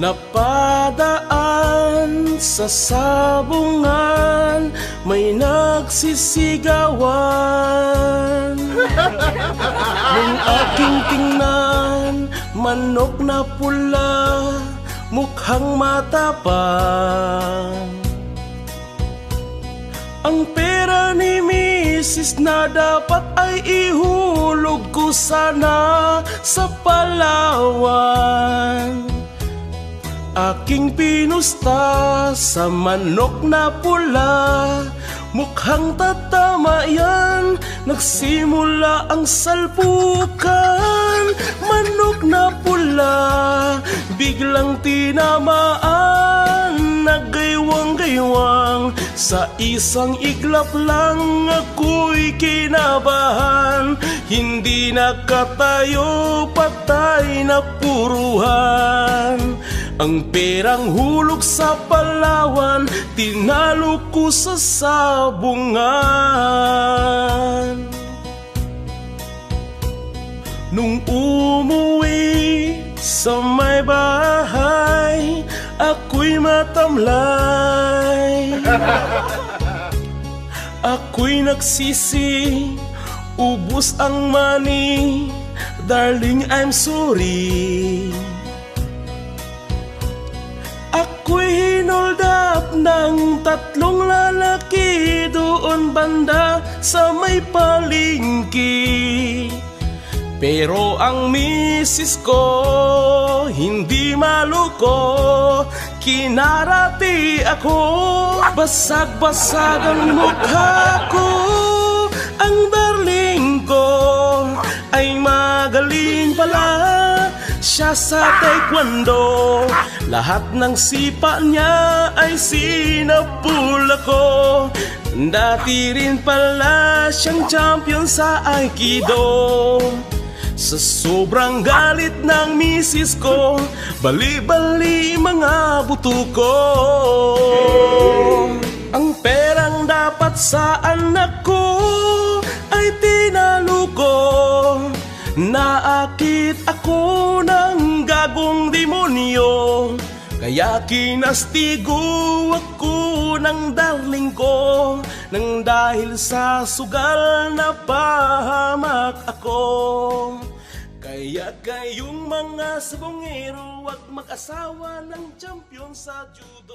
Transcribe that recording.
Napadaan sa sabungan, may nagsisigawan. Nung aking tingnan, manok na pula, mukhang matapang. Ang pera ni Mrs. na dapat ay ihulog ko sana sa Palawan. Aking pinusta sa manok na pula, mukhang tatama yan, nagsimula ang salpukan. Manok na pula, biglang tinamaan, naggaywang-gaywang. Sa isang iglap lang ako'y kinabahan, hindi nakatayo, patay na puruhan. Ang perang hulog sa Palawan, tinalo ko sa sabungan. Nung umuwi sa may bahay, ako'y matamlay. Ako'y nagsisi, ubos ang money, darling, I'm sorry. Ako'y hinold up ng tatlong lalaki doon banda sa may palengke. Pero ang misis ko hindi maluko, kinarati ako, basag-basag ang mukha ko. Ang darling ko ay magaling pala siya sa taekwondo, lahat ng sipa niya ay sinapula ko. Dati rin pala siyang champion sa Aikido. Sa sobrang galit ng misis ko, bali-bali mga buto ko. Ang perang dapat sa anak ko ay tinalo ko. Naakit ako ng gagong demonyo, kaya kinastigo ako ng darling ko. Nang dahil sa sugal na pahamak ako. Kaya kayong mga sabongero, huwag mag-asawa ng champion sa judo.